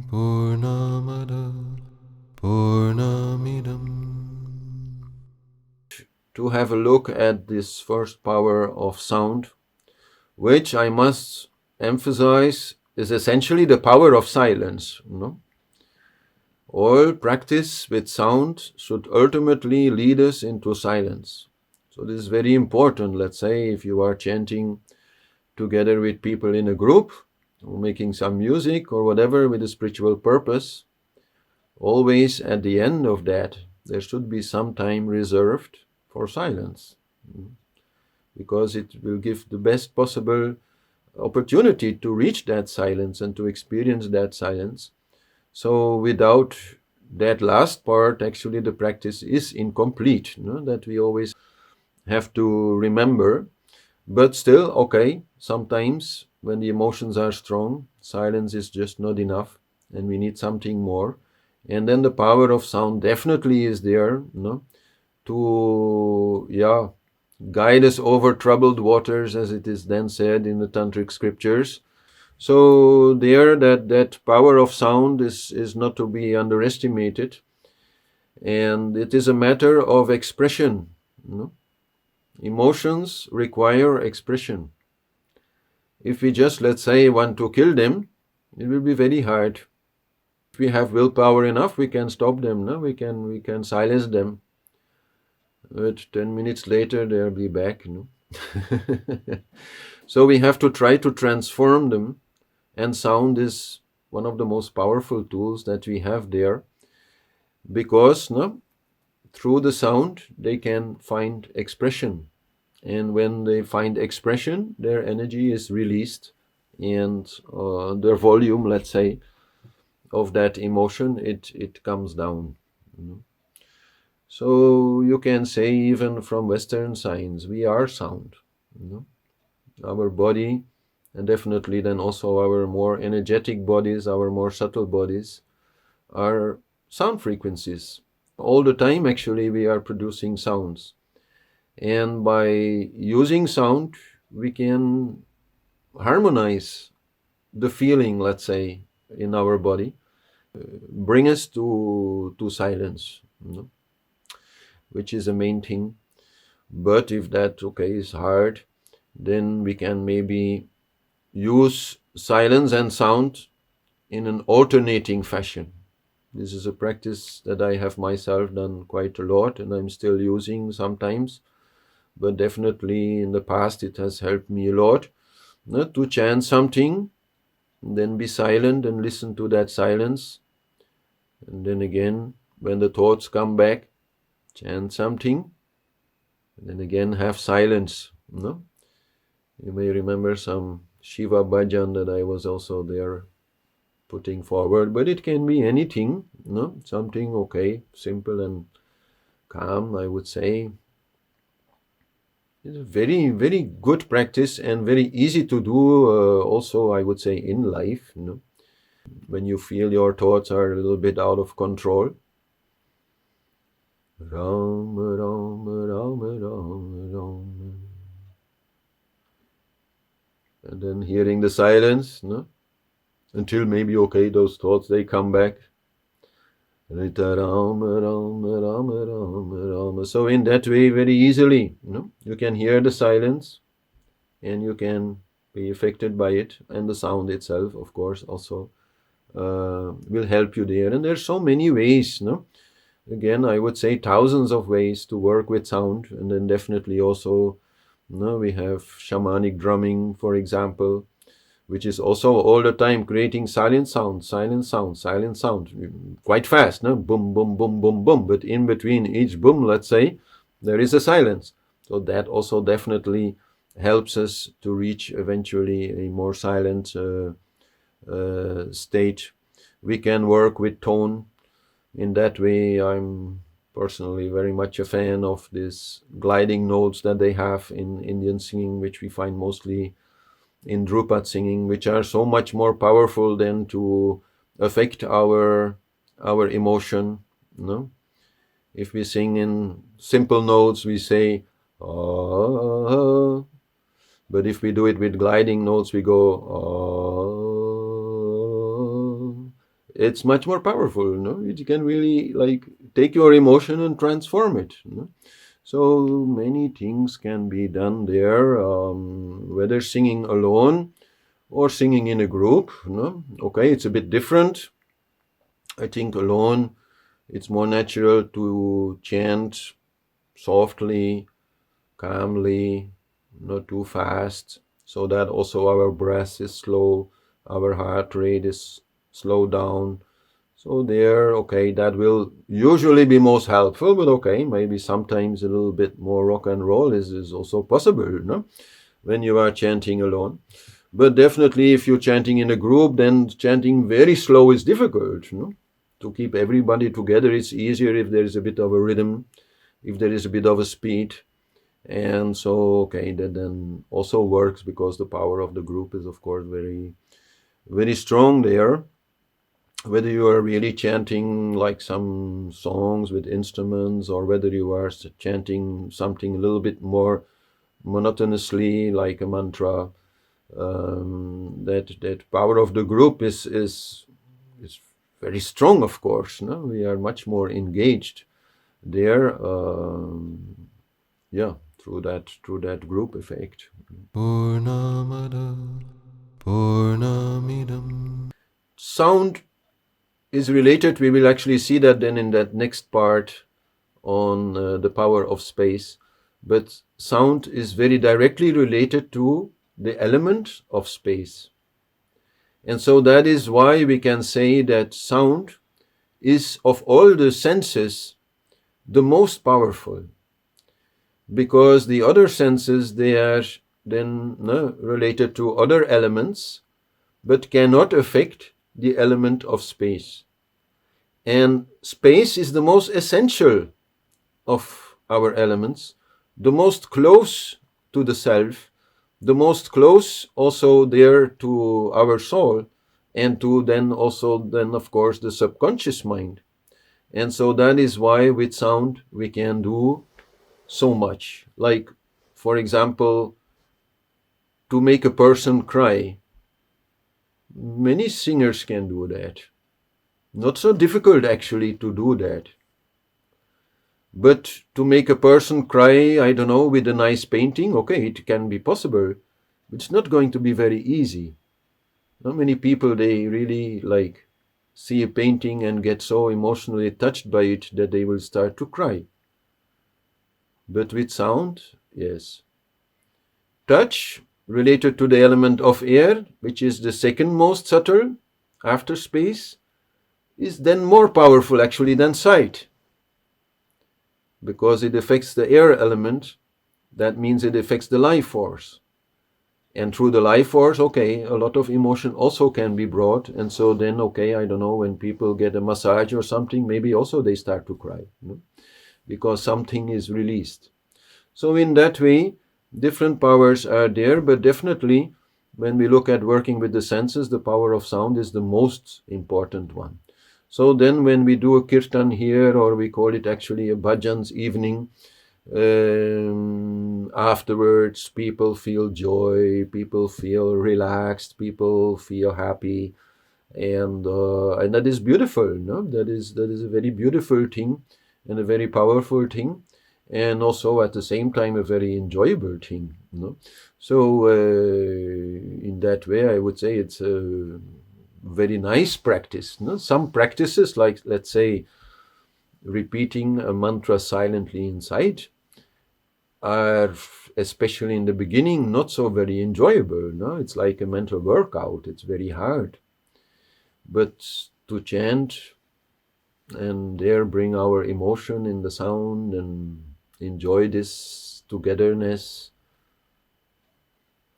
Purnamada Purnamidam. To have a look at this first power of sound, which I must emphasize is essentially the power of silence. All practice with sound should ultimately lead us into silence. So this is very important. Let's say if you are chanting together with people in a group, or making some music or whatever with a spiritual purpose, always at the end of that, there should be some time reserved for silence, because it will give the best possible opportunity to reach that silence and to experience that silence. So without that last part, actually the practice is incomplete, that we always have to remember. But still, okay, sometimes when the emotions are strong, silence is just not enough and we need something more. And then the power of sound definitely is there, to guide us over troubled waters, as it is then said in the Tantric scriptures. So there, that power of sound is not to be underestimated. And it is a matter of expression. Emotions require expression. If we just, let's say, want to kill them, it will be very hard. If we have willpower enough, we can stop them. We can silence them. But 10 minutes later, they'll be back. So we have to try to transform them. And sound is one of the most powerful tools that we have there. Because through the sound, they can find expression. And when they find expression, their energy is released, and their volume, let's say, of that emotion, it comes down. So you can say, even from Western science, we are sound. Our body, and definitely then also our more energetic bodies, our more subtle bodies, are sound frequencies. All the time, actually, we are producing sounds. And by using sound, we can harmonize the feeling, let's say, in our body, bring us to silence, which is the main thing. But if that, is hard, then we can maybe use silence and sound in an alternating fashion. This is a practice that I have myself done quite a lot, and I'm still using sometimes. But definitely in the past it has helped me a lot, to chant something, then be silent and listen to that silence. And then again, when the thoughts come back, chant something, and then again have silence. You may remember some Shiva bhajan that I was also there putting forward, but it can be anything, something simple and calm, I would say. It's a very, very good practice and very easy to do, also, I would say, in life, when you feel your thoughts are a little bit out of control. Ram, Ram, Ram, Ram, Ram. And then hearing the silence, until maybe, those thoughts, they come back. Rita Ram, Ram, Ram, Ram, Ram. So in that way, very easily, you can hear the silence and you can be affected by it. And the sound itself, of course, also will help you there. And there's so many ways, Again, I would say thousands of ways to work with sound. And then definitely also, we have shamanic drumming, for example, which is also all the time creating silent sound, quite fast, boom, boom, boom, boom, boom. But in between each boom, let's say, there is a silence. So that also definitely helps us to reach eventually a more silent state. We can work with tone. In that way, I'm personally very much a fan of these gliding notes that they have in Indian singing, which we find mostly in Drupad singing, which are so much more powerful than to affect our emotion. If we sing in simple notes, we say ah, but if we do it with gliding notes, we go ah. it's much more powerful. No, it can really like take your emotion and transform it. No? So many things can be done there, whether singing alone or singing in a group. No, okay, it's a bit different. I think alone, it's more natural to chant softly, calmly, not too fast, so that also our breath is slow, our heart rate is slowed down. So there, okay, that will usually be most helpful, but okay, maybe sometimes a little bit more rock and roll is also possible, no? When you are chanting alone. But definitely if you're chanting in a group, then chanting very slow is difficult, no? To keep everybody together, it's easier if there is a bit of a rhythm, if there is a bit of a speed. And so, okay, that then also works because the power of the group is, of course, very, very strong there. Whether you are really chanting like some songs with instruments or whether you are chanting something a little bit more monotonously like a mantra, that power of the group is very strong, of course. No, we are much more engaged there. Yeah, through that group effect. Purnamada Purnamidam. Sound is related. We will actually see that then in that next part on the power of space. But sound is very directly related to the element of space. And so that is why we can say that sound is, of all the senses, the most powerful. Because the other senses, they are then related to other elements, but cannot affect the element of space. And space is the most essential of our elements, the most close to the self, the most close also there to our soul, and to then also then of course the subconscious mind. And so that is why with sound we can do so much. Like, for example, to make a person cry. Many singers can do that. Not so difficult actually to do that. But to make a person cry, I don't know, with a nice painting, okay, it can be possible. It's not going to be very easy. Not many people, they really like see a painting and get so emotionally touched by it that they will start to cry. But with sound, yes. Touch, related to the element of air, which is the second most subtle after space, is then more powerful actually than sight. Because it affects the air element, that means it affects the life force. And through the life force, okay, a lot of emotion also can be brought. And so then, okay, I don't know, when people get a massage or something, maybe also they start to cry, because something is released. So in that way, different powers are there, but definitely when we look at working with the senses, the power of sound is the most important one. So then when we do a kirtan here, or we call it actually a bhajans evening, afterwards people feel joy, people feel relaxed, people feel happy, and that is beautiful. No, that is a very beautiful thing and a very powerful thing, and also at the same time a very enjoyable thing. So in that way, I would say it's a very nice practice. Some practices, like let's say repeating a mantra silently inside, are, especially in the beginning, not so very enjoyable. It's like a mental workout. It's very hard. But to chant and there bring our emotion in the sound and enjoy this togetherness,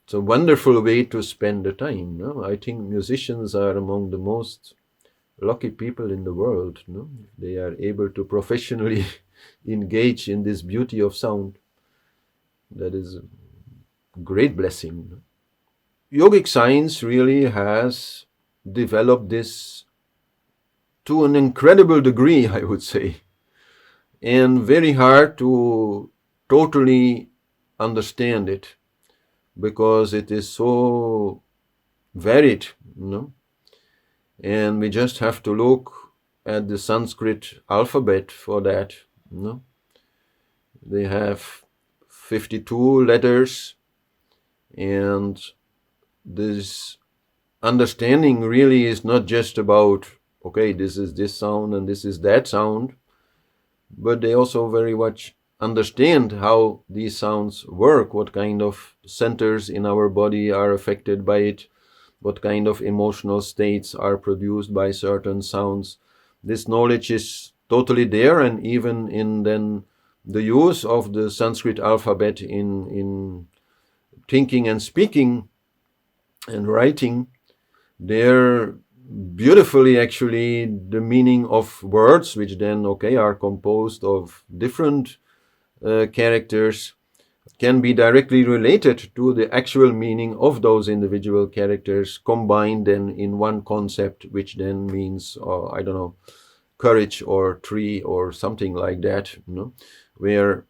it's a wonderful way to spend the time. I think musicians are among the most lucky people in the world. They are able to professionally engage in this beauty of sound. That is a great blessing. Yogic science really has developed this to an incredible degree, I would say, and very hard to totally understand it because it is so varied, And we just have to look at the Sanskrit alphabet for that. No? They have 52 letters, and this understanding really is not just about, okay, this is this sound and this is that sound, but they also very much understand how these sounds work, what kind of centers in our body are affected by it, what kind of emotional states are produced by certain sounds. This knowledge is totally there, and even in then the use of the Sanskrit alphabet in thinking and speaking and writing, there beautifully actually the meaning of words, which then are composed of different characters, can be directly related to the actual meaning of those individual characters, combined then in one concept, which then means I don't know, courage or tree or something like that, where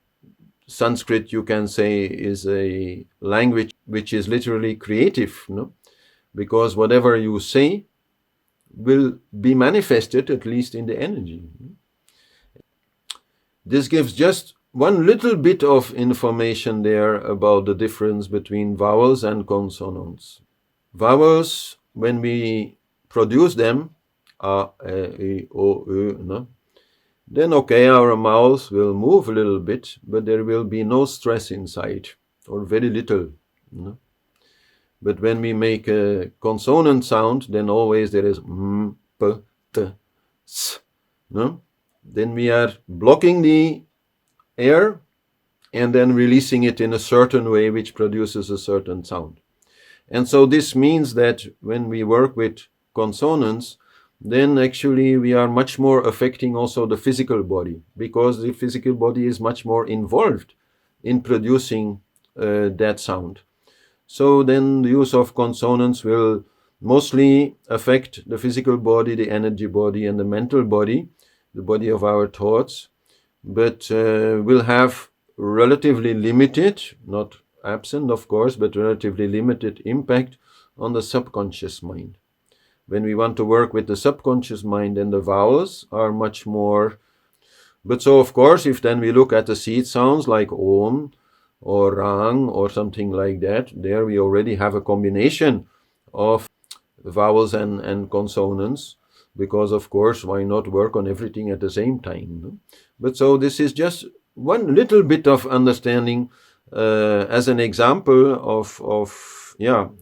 Sanskrit, you can say, is a language which is literally creative, because whatever you say will be manifested, at least in the energy. This gives just one little bit of information there about the difference between vowels and consonants. Vowels, when we produce them, a, e, o, no? Then our mouth will move a little bit, but there will be no stress inside, or very little. No? But when we make a consonant sound, then always there is m, p, t, s. No? Then we are blocking the air and then releasing it in a certain way, which produces a certain sound. And so this means that when we work with consonants, then actually we are much more affecting also the physical body, because the physical body is much more involved in producing that sound. So then the use of consonants will mostly affect the physical body, the energy body, and the mental body, the body of our thoughts, but will have relatively limited, not absent of course, but relatively limited impact on the subconscious mind. When we want to work with the subconscious mind, then the vowels are much more. But so of course, if then we look at the seed sounds like Om or Rang or something like that, there we already have a combination of vowels and consonants, because of course, why not work on everything at the same time? No? But so this is just one little bit of understanding as an example of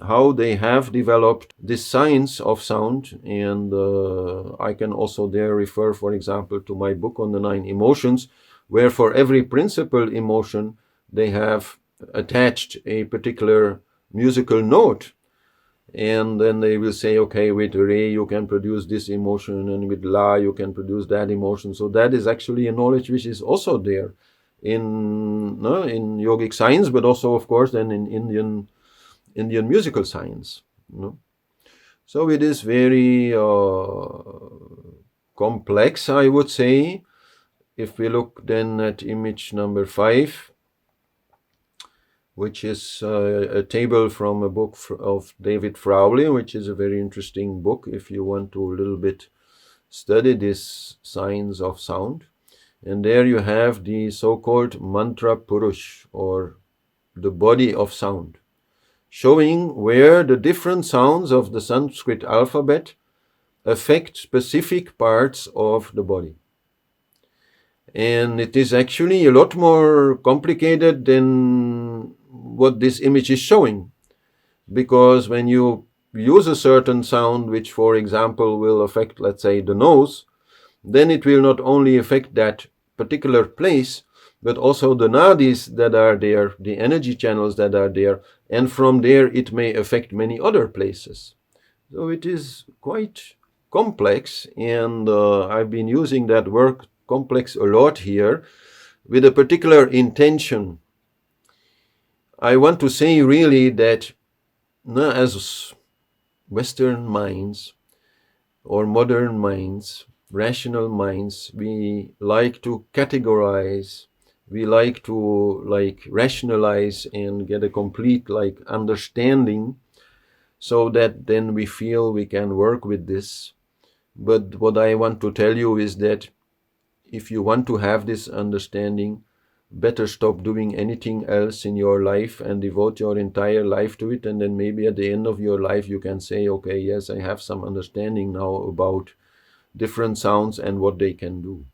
how they have developed this science of sound. And I can also there refer, for example, to my book on the 9 emotions, where for every principal emotion they have attached a particular musical note. And then they will say, okay, with Re you can produce this emotion, and with La you can produce that emotion. So that is actually a knowledge which is also there in yogic science, but also of course then in Indian musical science. So it is very complex, I would say. If we look then at image number 5, which is a table from a book of David Frawley, which is a very interesting book if you want to a little bit study this science of sound. And there you have the so-called mantra purush, or the body of sound, showing where the different sounds of the Sanskrit alphabet affect specific parts of the body. And it is actually a lot more complicated than what this image is showing, because when you use a certain sound, which for example will affect, let's say, the nose, then it will not only affect that particular place, but also the nadis that are there, the energy channels that are there, and from there it may affect many other places. So it is quite complex, and I've been using that word complex a lot here with a particular intention. I want to say really that as Western minds or modern minds, rational minds, we like to categorize, we like to rationalize and get a complete understanding, so that then we feel we can work with this. But what I want to tell you is that if you want to have this understanding, better stop doing anything else in your life and devote your entire life to it, and then maybe at the end of your life you can say, okay, yes, I have some understanding now about different sounds and what they can do.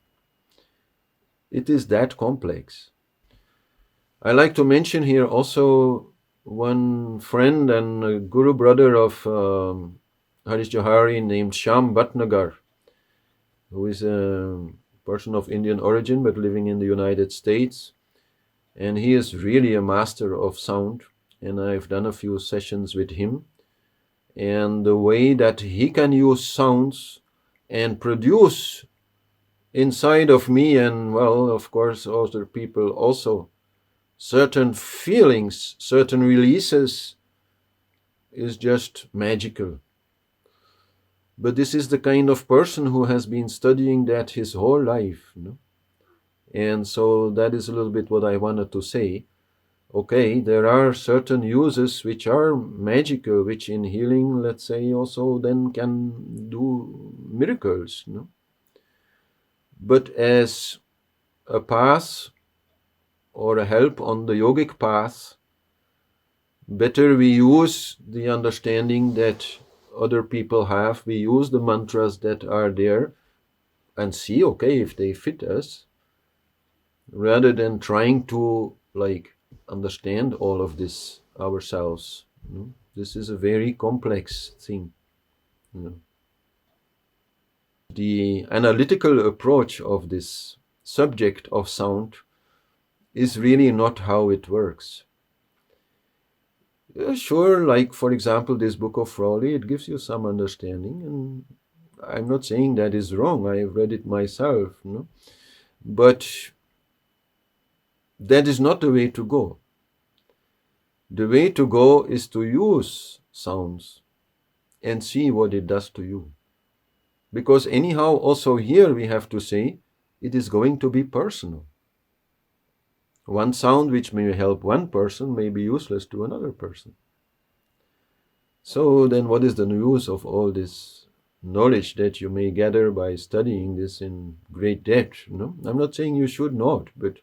It is that complex. I like to mention here also one friend and a guru brother of Harish Johari named Sham Bhatnagar, who is a person of Indian origin but living in the United States. And he is really a master of sound, and I've done a few sessions with him. And the way that he can use sounds and produce inside of me, and well, of course, other people also, certain feelings, certain releases, is just magical. But this is the kind of person who has been studying that his whole life, you know? And so that is a little bit what I wanted to say. Okay, there are certain uses which are magical, which in healing, let's say, also then can do miracles, you know? But as a path or a help on the yogic path, better we use the understanding that other people have, we use the mantras that are there and see, okay, if they fit us, rather than trying to understand all of this ourselves. You know? This is a very complex thing. You know? The analytical approach of this subject of sound is really not how it works. Sure, like for example, this book of Rowley, it gives you some understanding, and I'm not saying that is wrong. I have read it myself, you know? But that is not the way to go. The way to go is to use sounds and see what it does to you. Because anyhow, also here we have to say, it is going to be personal. One sound which may help one person may be useless to another person. So then what is the use of all this knowledge that you may gather by studying this in great depth? You know? I'm not saying you should not, but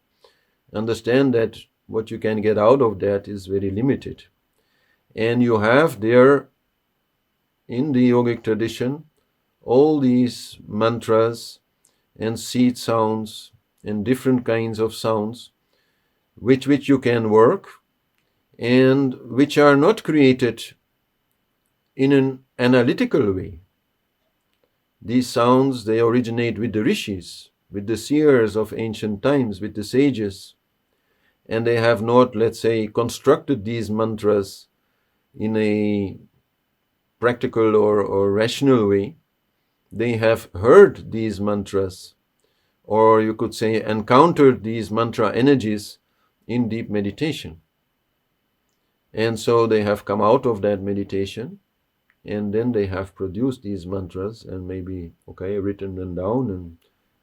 understand that what you can get out of that is very limited. And you have there, in the yogic tradition, all these mantras and seed sounds and different kinds of sounds with which you can work and which are not created in an analytical way. These sounds, they originate with the rishis, with the seers of ancient times, with the sages, and they have not, let's say, constructed these mantras in a practical or rational way. They have heard these mantras, or you could say encountered these mantra energies in deep meditation. And so they have come out of that meditation, and then they have produced these mantras and maybe, written them down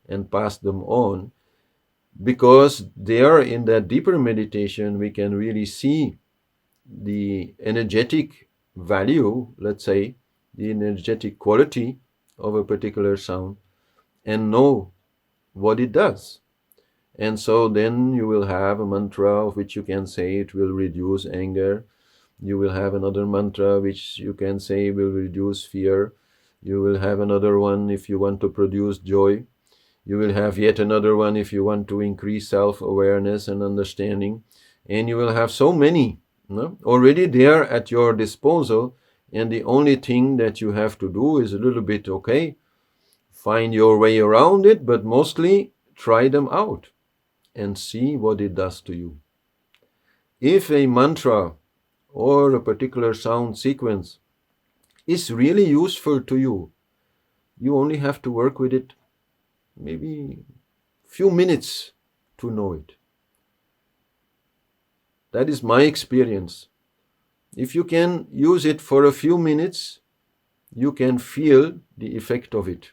and passed them on. Because there in that deeper meditation, we can really see the energetic value, let's say, the energetic quality of a particular sound and know what it does. And so then you will have a mantra of which you can say it will reduce anger. You will have another mantra which you can say will reduce fear. You will have another one if you want to produce joy. You will have yet another one if you want to increase self-awareness and understanding. And you will have so many already there at your disposal. And the only thing that you have to do is a little bit, find your way around it, but mostly try them out and see what it does to you. If a mantra or a particular sound sequence is really useful to you, you only have to work with it maybe few minutes to know it. That is my experience. If you can use it for a few minutes, you can feel the effect of it.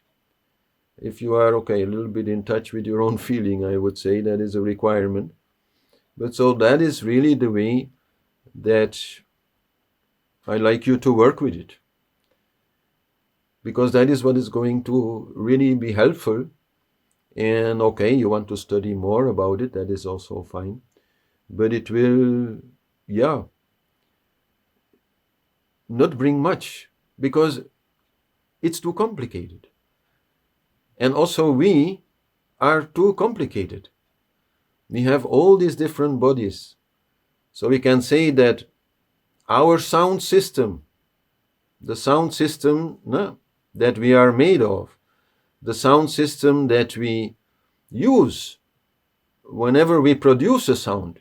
If you are, a little bit in touch with your own feeling, I would say that is a requirement. But so that is really the way that I like you to work with it. because that is what is going to really be helpful. And okay, you want to study more about it, that is also fine. But it will, not bring much, because it's too complicated. And also we are too complicated. We have all these different bodies. So we can say that our sound system, the sound system that we are made of, the sound system that we use whenever we produce a sound,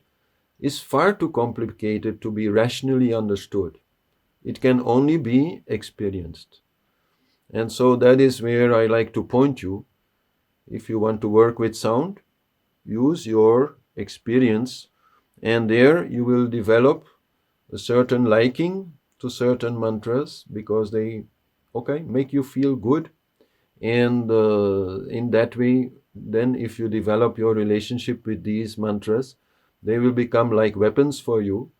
is far too complicated to be rationally understood. It can only be experienced. And so that is where I like to point you. If you want to work with sound, use your experience, and there you will develop a certain liking to certain mantras, because they make you feel good. And in that way, then if you develop your relationship with these mantras, they will become like weapons for you,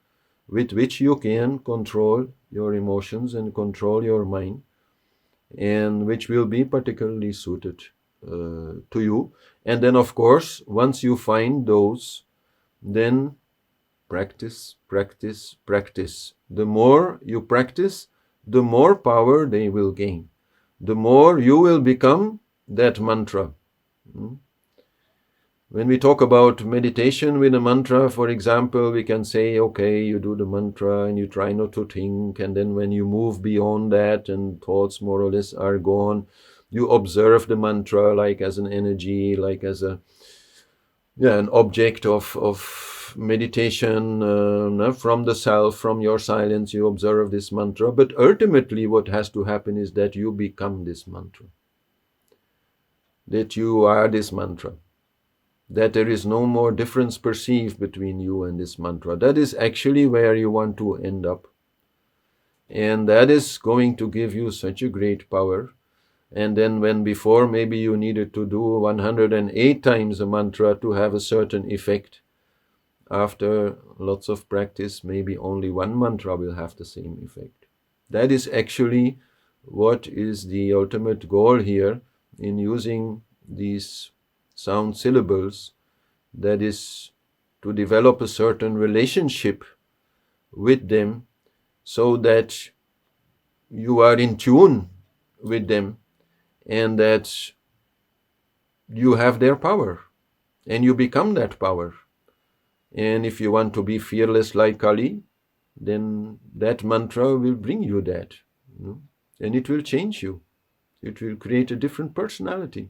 with which you can control your emotions and control your mind, and which will be particularly suited to you. And then, of course, once you find those, then practice, practice, practice. The more you practice, the more power they will gain. The more you will become that mantra. When we talk about meditation with a mantra, for example, we can say, okay, you do the mantra and you try not to think, and then when you move beyond that and thoughts more or less are gone, you observe the mantra like as an energy, like as an object of meditation, from the self, from your silence, you observe this mantra. But ultimately what has to happen is that you become this mantra, that you are this mantra, that there is no more difference perceived between you and this mantra. That is actually where you want to end up. And that is going to give you such a great power. And then when before maybe you needed to do 108 times a mantra to have a certain effect, after lots of practice, maybe only one mantra will have the same effect. That is actually what is the ultimate goal here in using these sound syllables, that is to develop a certain relationship with them, so that you are in tune with them, and that you have their power, and you become that power. And if you want to be fearless like Kali, then that mantra will bring you that. And it will change you. It will create a different personality.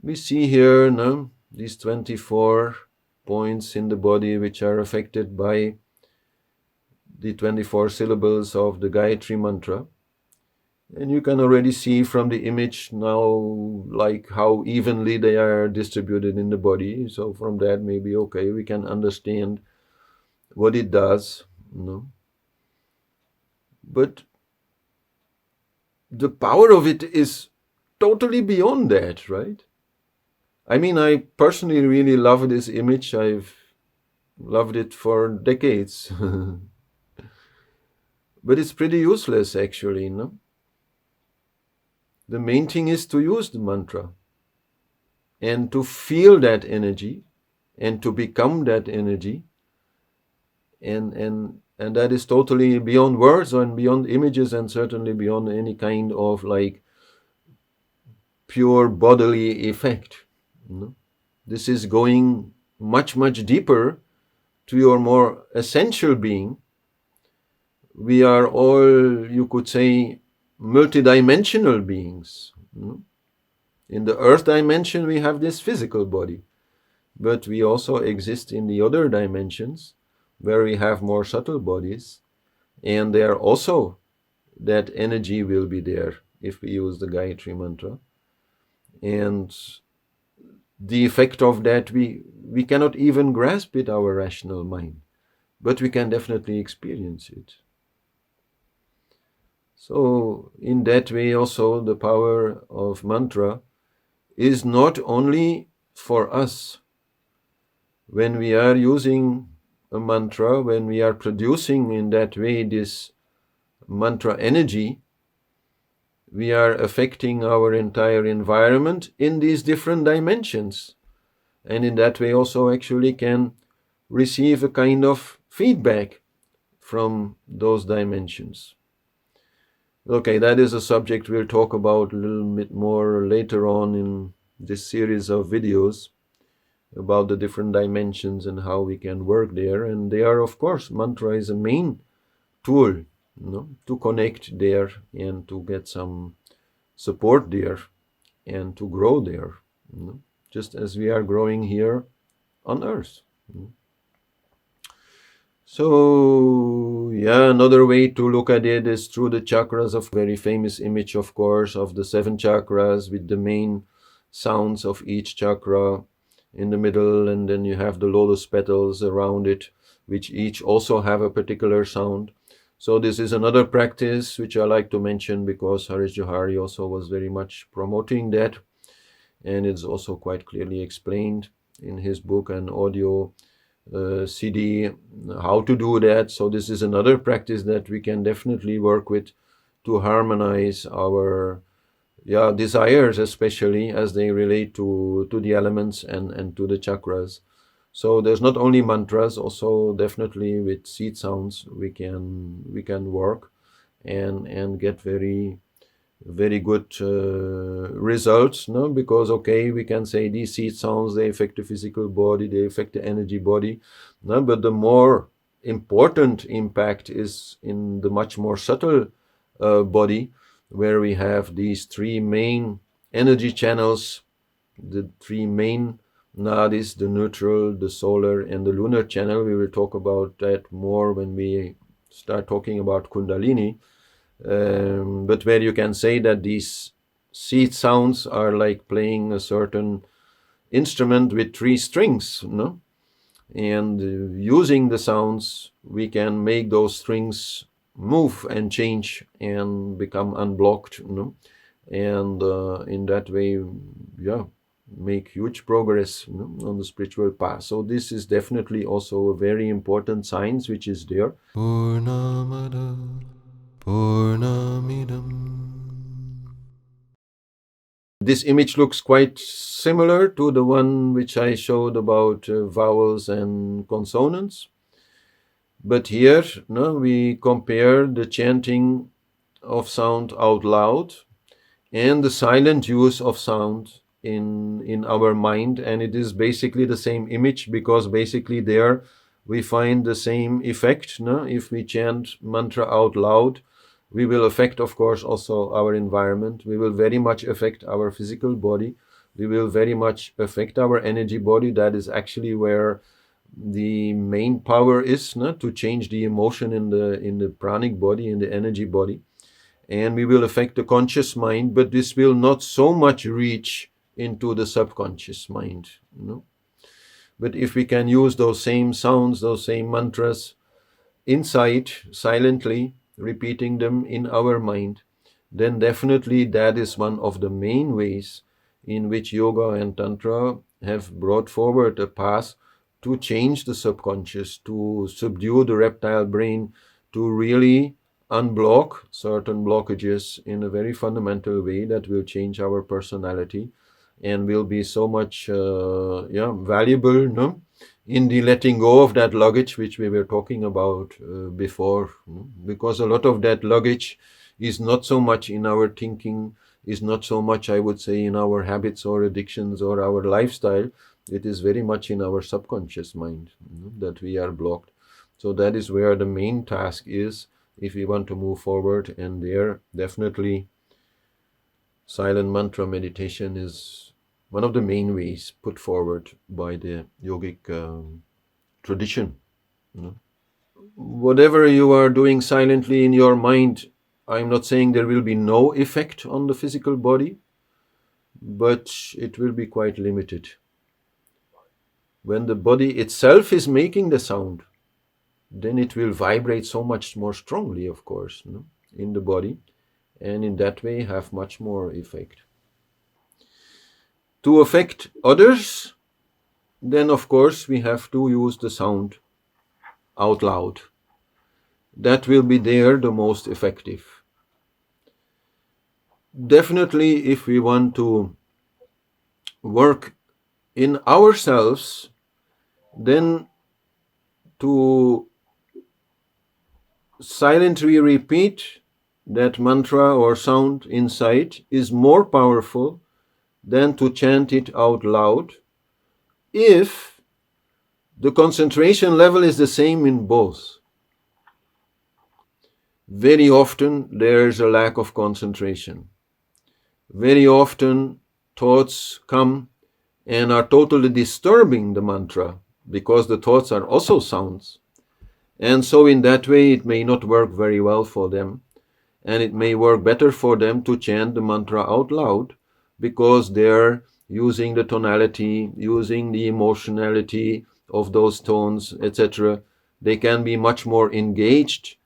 We see here these 24 points in the body which are affected by the 24 syllables of the Gayatri mantra. And you can already see from the image now, like how evenly they are distributed in the body. So from that, maybe, we can understand what it does. But the power of it is totally beyond that, right? I mean, I personally really love this image. I've loved it for decades. But it's pretty useless, actually, no? The main thing is to use the mantra and to feel that energy and to become that energy. And that is totally beyond words and beyond images, and certainly beyond any kind of like pure bodily effect. This is going much, much deeper to your more essential being. We are all, you could say, multidimensional beings. In the earth dimension, we have this physical body, but we also exist in the other dimensions where we have more subtle bodies, and there also that energy will be there if we use the Gayatri mantra. And the effect of that we cannot even grasp with our rational mind, but we can definitely experience it. So in that way also the power of mantra is not only for us. When we are using a mantra, when we are producing in that way this mantra energy, we are affecting our entire environment in these different dimensions. And in that way also actually can receive a kind of feedback from those dimensions. Okay, that is a subject we'll talk about a little bit more later on in this series of videos about the different dimensions and how we can work there. And they are, of course, mantra is a main tool, to connect there and to get some support there and to grow there, just as we are growing here on earth. So, yeah, another way to look at it is through the chakras. Of very famous image, of course, of the 7 chakras with the main sounds of each chakra in the middle, and then you have the lotus petals around it, which each also have a particular sound. So this is another practice which I like to mention because Harish Johari also was very much promoting that, and it's also quite clearly explained in his book and audio CD how to do that. So this is another practice that we can definitely work with to harmonize our desires, especially as they relate to the elements and to the chakras. So there's not only mantras, also definitely with seed sounds we can work and get very good results, no? Because okay, we can say these seed sounds, they affect the physical body, they affect the energy body, no? But the more important impact is in the much more subtle body, where we have these 3 main energy channels, the 3 main nadis, the neutral, the solar, and the lunar channel. We will talk about that more when we start talking about Kundalini. But where you can say that these seed sounds are like playing a certain instrument with 3 strings, no? And using the sounds, we can make those strings move and change and become unblocked, no? And in that way, make huge progress, on the spiritual path. So this is definitely also a very important science which is there. Purnamada Purnamidam. This image looks quite similar to the one which I showed about vowels and consonants. But here, we compare the chanting of sound out loud and the silent use of sound in our mind, and it is basically the same image, because basically there we find the same effect. If we chant mantra out loud, we will affect, of course, also our environment. We will very much affect our physical body. We will very much affect our energy body. That is actually where the main power is, to change the emotion in the pranic body, in the energy body. And we will affect the conscious mind, but this will not so much reach into the subconscious mind. But if we can use those same sounds, those same mantras inside, silently, repeating them in our mind, then definitely that is one of the main ways in which yoga and tantra have brought forward a path to change the subconscious, to subdue the reptile brain, to really unblock certain blockages in a very fundamental way that will change our personality and will be so much valuable, in the letting go of that luggage which we were talking about before, because a lot of that luggage is not so much in our thinking, is not so much, I would say, in our habits or addictions or our lifestyle. It is very much in our subconscious mind, that we are blocked. So that is where the main task is if we want to move forward, and there definitely silent mantra meditation is one of the main ways put forward by the yogic tradition. Whatever you are doing silently in your mind, I'm not saying there will be no effect on the physical body, but it will be quite limited. When the body itself is making the sound, then it will vibrate so much more strongly, of course, in the body, and in that way have much more effect. To affect others, then of course we have to use the sound out loud. That will be there the most effective. definitely if we want to work in ourselves, then to silently repeat that mantra or sound inside is more powerful than to chant it out loud if the concentration level is the same in both. Very often there is a lack of concentration. Very often thoughts come and are totally disturbing the mantra because the thoughts are also sounds. And so in that way it may not work very well for them, and it may work better for them to chant the mantra out loud because they're using the tonality, using the emotionality of those tones, etc. They can be much more engaged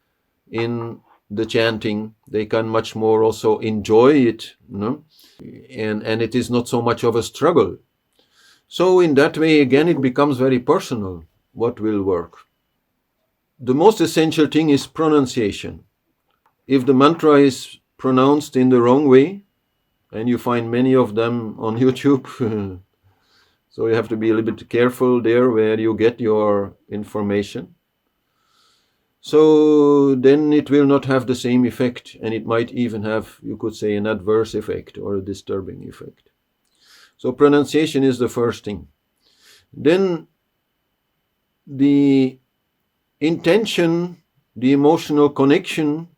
in the chanting. They can much more also enjoy it, and it is not so much of a struggle. So in that way, again, it becomes very personal what will work. The most essential thing is pronunciation. If the mantra is pronounced in the wrong way, and you find many of them on YouTube, so you have to be a little bit careful there where you get your information. So then it will not have the same effect, and it might even have, you could say, an adverse effect or a disturbing effect. So pronunciation is the first thing. Then the intention, the emotional connection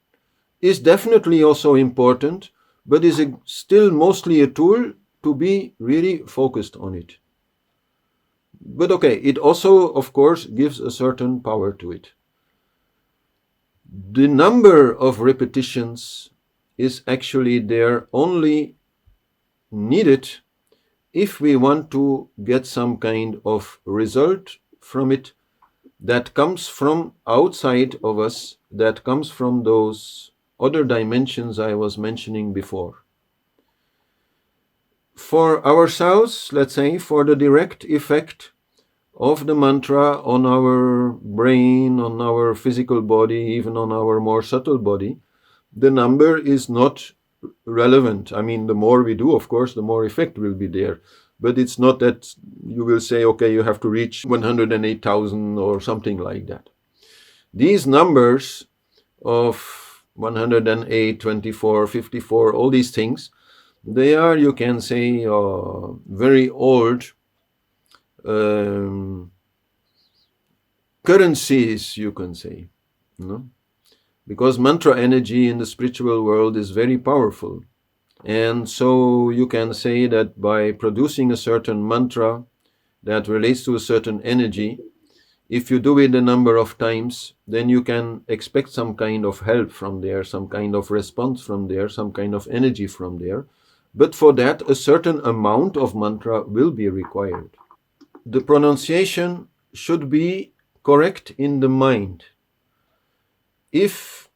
is definitely also important, but is still mostly a tool to be really focused on it. But okay, it also, of course, gives a certain power to it. The number of repetitions is actually there only needed if we want to get some kind of result from it that comes from outside of us, that comes from those other dimensions I was mentioning before. For ourselves, let's say, for the direct effect of the mantra on our brain, on our physical body, even on our more subtle body, the number is not relevant. I mean, the more we do, of course, the more effect will be there. But it's not that you will say, okay, you have to reach 108,000 or something like that. These numbers of 108, 24, 54, all these things, they are, you can say, very old currencies, you can say, because mantra energy in the spiritual world is very powerful. And so you can say that by producing a certain mantra that relates to a certain energy, if you do it a number of times, then you can expect some kind of help from there, some kind of response from there, some kind of energy from there. But for that, a certain amount of mantra will be required. The pronunciation should be correct in the mind. If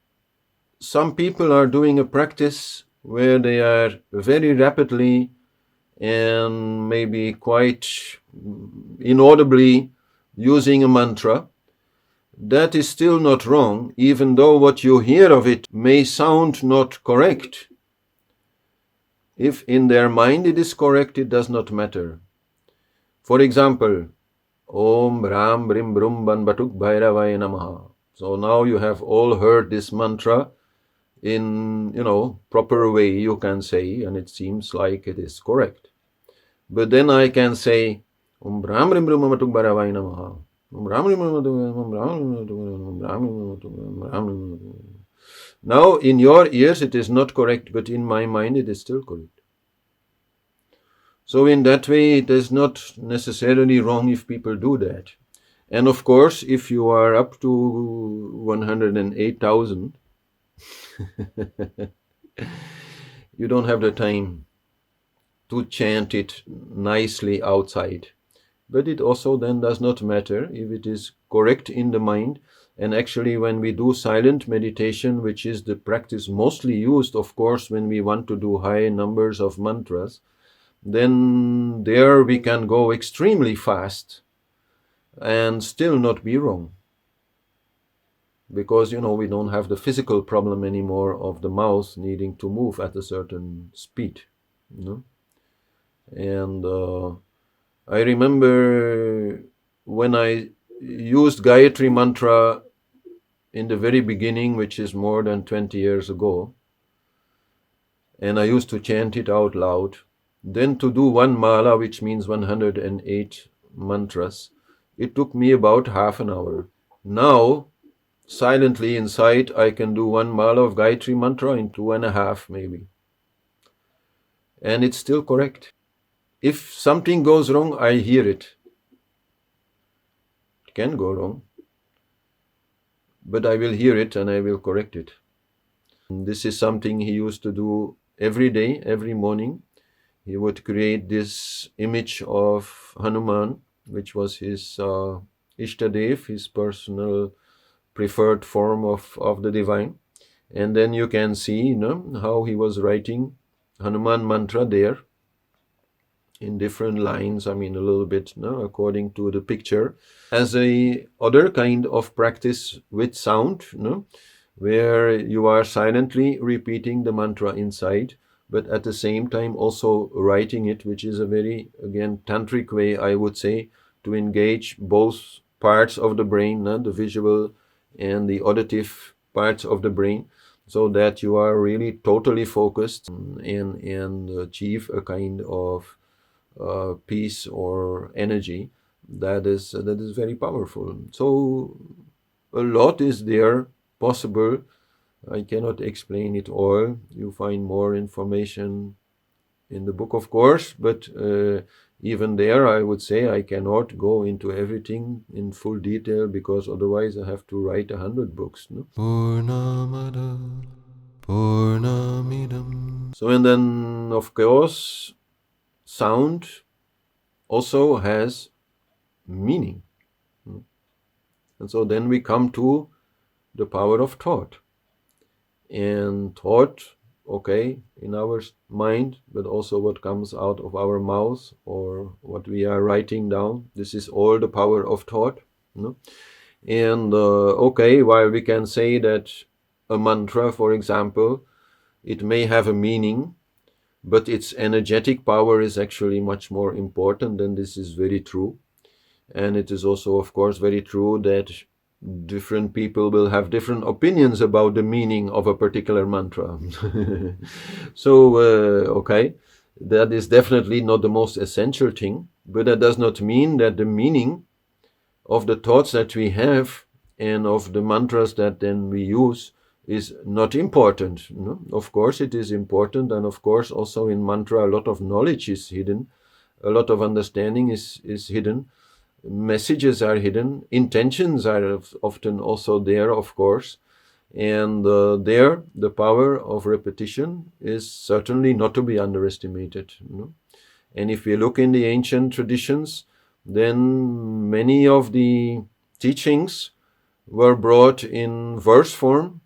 some people are doing a practice where they are very rapidly and maybe quite inaudibly using a mantra, that is still not wrong, even though what you hear of it may sound not correct. If in their mind it is correct, it does not matter. For example, Om Ram Brim Brum Ban Batuk Bhairavaya Namaha. So now you have all heard this mantra in, proper way, you can say, and it seems like it is correct. But then I can say, Om Ram Brim Brum Ban Batuk Bhairavaya Namaha. Now, in your ears it is not correct, but in my mind it is still correct. So in that way, it is not necessarily wrong if people do that. And of course, if you are up to 108,000, you don't have the time to chant it nicely outside. But it also then does not matter if it is correct in the mind. And actually, when we do silent meditation, which is the practice mostly used, of course, when we want to do high numbers of mantras, then there we can go extremely fast and still not be wrong. because, we don't have the physical problem anymore of the mouth needing to move at a certain speed. And I remember when I used Gayatri mantra in the very beginning, which is more than 20 years ago, and I used to chant it out loud. Then to do one mala, which means 108 mantras, it took me about half an hour. Now, silently inside, I can do one mala of Gayatri mantra in 2.5 maybe. And it's still correct. If something goes wrong, I hear it. It can go wrong, but I will hear it and I will correct it. And this is something he used to do every day, every morning. He would create this image of Hanuman, which was his Ishtadev, his personal preferred form of the divine. And then you can see, how he was writing Hanuman mantra there in different lines, a little bit, according to the picture, as a other kind of practice with sound, where you are silently repeating the mantra inside, but at the same time also writing it, which is a very, again, tantric way, I would say, to engage both parts of the brain, the visual and the auditive parts of the brain, so that you are really totally focused and achieve a kind of peace or energy that is very powerful. So a lot is there possible. I cannot explain it all. You find more information in the book, of course, but even there, I would say I cannot go into everything in full detail, because otherwise I have to write 100 books. Purnamada Purnamidam. So, and then, of course, sound also has meaning. And so then we come to the power of thought. And thought, okay, in our mind, but also what comes out of our mouth or what we are writing down, this is all the power of thought. And okay, while we can say that a mantra, for example, it may have a meaning, but its energetic power is actually much more important, and this is very true. And it is also, of course, very true that different people will have different opinions about the meaning of a particular mantra. So, okay, that is definitely not the most essential thing, but that does not mean that the meaning of the thoughts that we have and of the mantras that then we use is not important. Of course it is important, and of course also in mantra a lot of knowledge is hidden, a lot of understanding is hidden, messages are hidden, intentions are often also there, of course, and there the power of repetition is certainly not to be underestimated. And if we look in the ancient traditions, then many of the teachings were brought in verse form,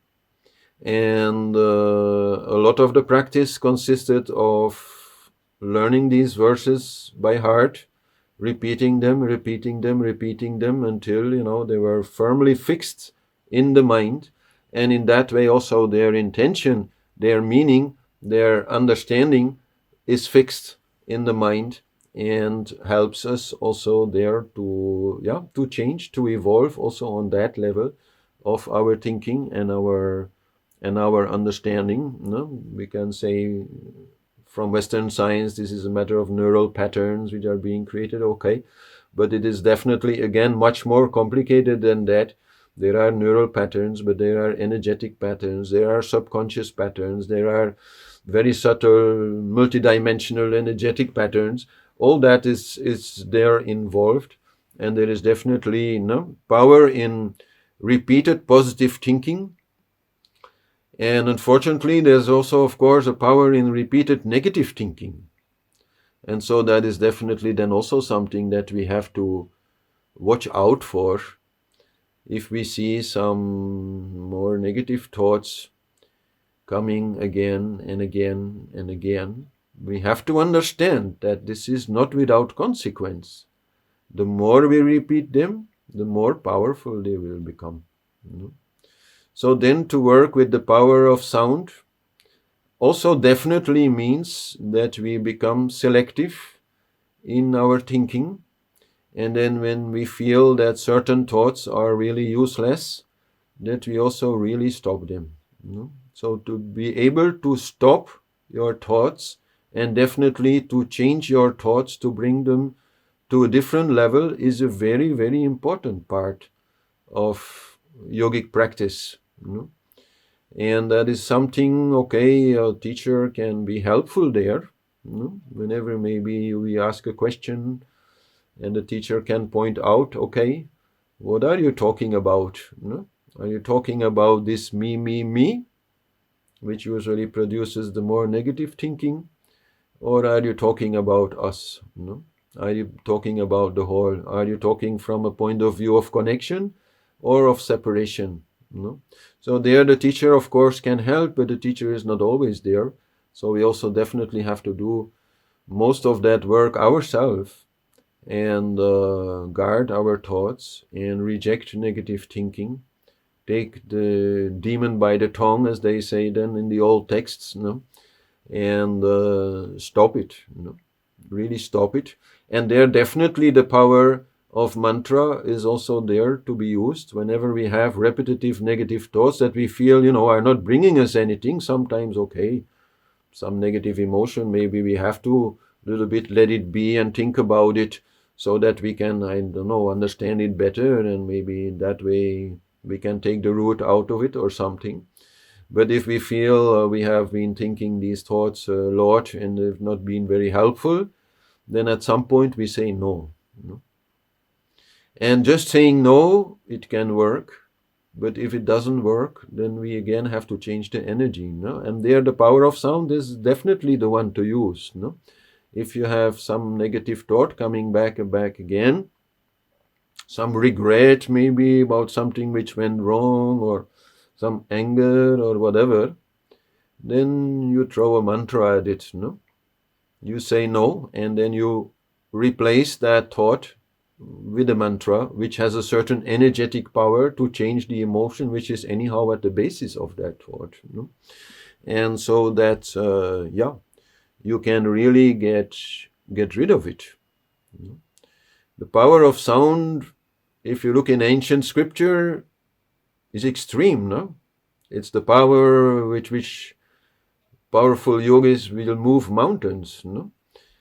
and a lot of the practice consisted of learning these verses by heart, repeating them until they were firmly fixed in the mind, and in that way also their intention, their meaning, their understanding is fixed in the mind, and helps us also there to change, to evolve also on that level of our thinking and our understanding. We can say from Western science this is a matter of neural patterns which are being created, okay, but it is definitely again much more complicated than that. There are neural patterns, but there are energetic patterns, there are subconscious patterns, there are very subtle multidimensional energetic patterns. All that is there involved, and there is definitely power in repeated positive thinking. And unfortunately, there's also, of course, a power in repeated negative thinking. And so that is definitely then also something that we have to watch out for. If we see some more negative thoughts coming again and again and again, we have to understand that this is not without consequence. The more we repeat them, the more powerful they will become. So then to work with the power of sound also definitely means that we become selective in our thinking, and then when we feel that certain thoughts are really useless, that we also really stop them. So to be able to stop your thoughts and definitely to change your thoughts to bring them to a different level is a very, very important part of yogic practice. And that is something, okay, a teacher can be helpful there. Whenever maybe we ask a question and the teacher can point out, okay, what are you talking about? Are you talking about this me, me, which usually produces the more negative thinking? Or are you talking about us? Are you talking about the whole? Are you talking from a point of view of connection or of separation? So there the teacher, of course, can help, but the teacher is not always there. So we also definitely have to do most of that work ourselves and guard our thoughts and reject negative thinking. Take the demon by the tongue, as they say then in the old texts, and stop it. Really stop it. And there definitely the power of mantra is also there to be used whenever we have repetitive negative thoughts that we feel, are not bringing us anything. Sometimes, okay, some negative emotion, maybe we have to a little bit let it be and think about it so that we can, I don't know, understand it better, and maybe that way we can take the root out of it or something. But if we feel we have been thinking these thoughts a lot and they've not been very helpful, then at some point we say no. And just saying no, it can work. But if it doesn't work, then we again have to change the energy. And there the power of sound is definitely the one to use. If you have some negative thought coming back again, some regret maybe about something which went wrong, or some anger or whatever, then you throw a mantra at it. You say no, and then you replace that thought with a mantra which has a certain energetic power to change the emotion which is anyhow at the basis of that thought. And so that you can really get rid of it. The power of sound, if you look in ancient scripture, is extreme. It's the power with which powerful yogis will move mountains,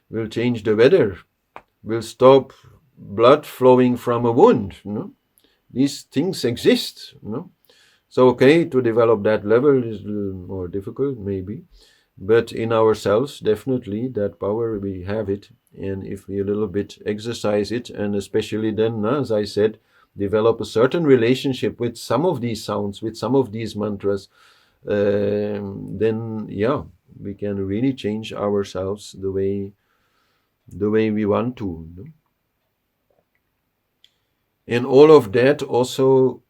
will change the weather, will stop blood flowing from a wound. These things exist. So, okay, to develop that level is a little more difficult, maybe. But in ourselves, definitely, that power, we have it. And if we a little bit exercise it, and especially then, as I said, develop a certain relationship with some of these sounds, with some of these mantras, then, we can really change ourselves the way we want to. And all of that also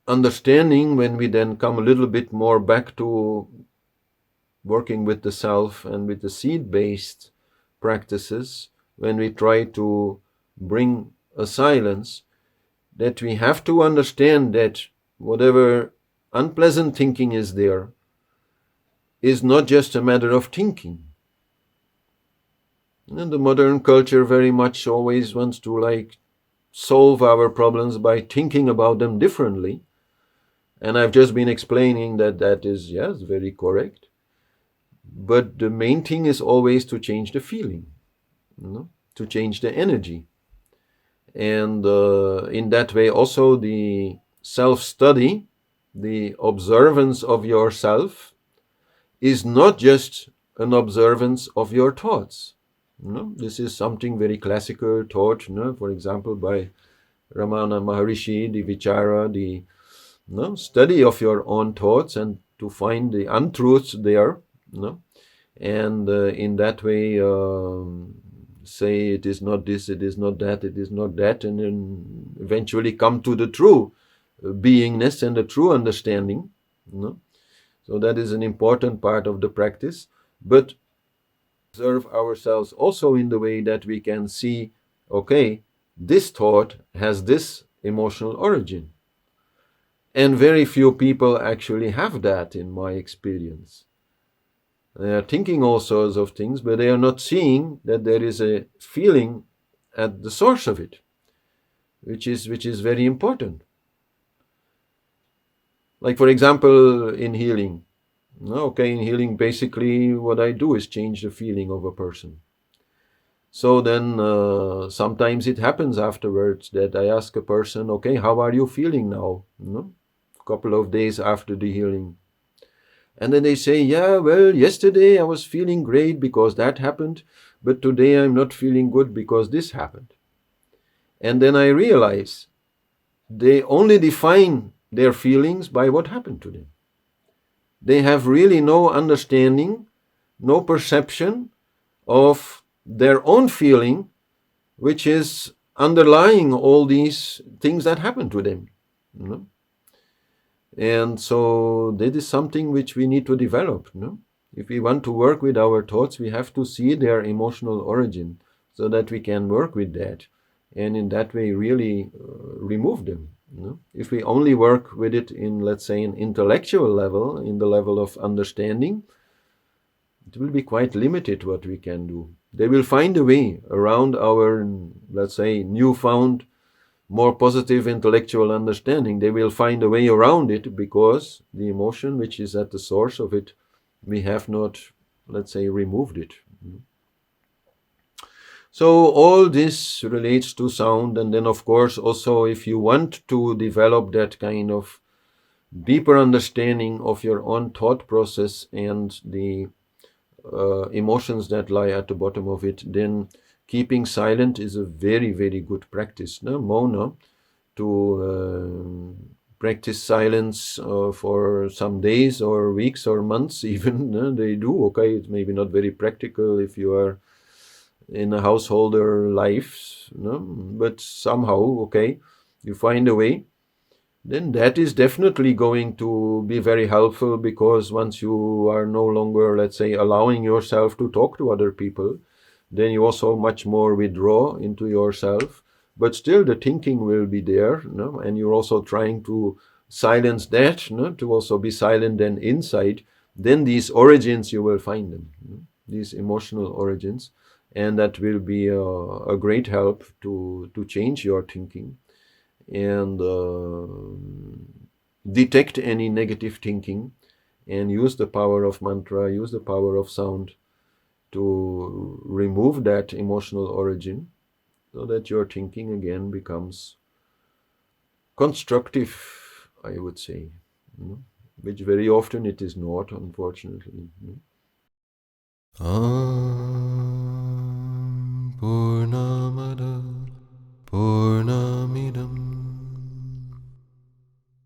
understanding, when we then come a little bit more back to working with the self and with the seed-based practices, when we try to bring a silence, that we have to understand that whatever unpleasant thinking is there is not just a matter of thinking. And the modern culture very much always wants to solve our problems by thinking about them differently. And I've just been explaining that is, yes, very correct. But the main thing is always to change the feeling, to change the energy. And in that way also the self-study, the observance of yourself, is not just an observance of your thoughts. This is something very classical taught, for example, by Ramana Maharishi, the Vichara, the study of your own thoughts and to find the untruths there, and in that way say it is not this, it is not that, it is not that, and then eventually come to the true beingness and the true understanding. So that is an important part of the practice. But observe ourselves also in the way that we can see, okay, this thought has this emotional origin. And very few people actually have that, in my experience. They are thinking all sorts of things, but they are not seeing that there is a feeling at the source of it, which is very important. Like, for example, in healing. Okay, in healing, basically what I do is change the feeling of a person. So then sometimes it happens afterwards that I ask a person, okay, how are you feeling now? A couple of days after the healing. And then they say, yeah, well, yesterday I was feeling great because that happened, but today I'm not feeling good because this happened. And then I realize they only define their feelings by what happened to them. They have really no understanding, no perception of their own feeling, which is underlying all these things that happen to them. And so that is something which we need to develop. If we want to work with our thoughts, we have to see their emotional origin so that we can work with that. And in that way, really remove them. If we only work with it in, let's say, an intellectual level, in the level of understanding, it will be quite limited what we can do. They will find a way around our, let's say, newfound, more positive intellectual understanding. They will find a way around it because the emotion which is at the source of it, we have not, let's say, removed it. So all this relates to sound. And then, of course, also if you want to develop that kind of deeper understanding of your own thought process and the emotions that lie at the bottom of it, then keeping silent is a very, very good practice. Mona, to practice silence for some days or weeks or months even, they do. Okay, it's maybe not very practical if you are in a householder life, but somehow, okay, you find a way, then that is definitely going to be very helpful, because once you are no longer, let's say, allowing yourself to talk to other people, then you also much more withdraw into yourself, but still the thinking will be there, and you're also trying to silence that, to also be silent then inside. Then these origins, you will find them, these emotional origins, and that will be a great help to change your thinking and detect any negative thinking, and use the power of mantra, use the power of sound to remove that emotional origin, so that your thinking again becomes constructive, I would say, which very often it is not, unfortunately. Purnamada Purnamidam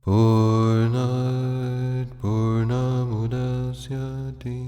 Purnat Purnamudasyati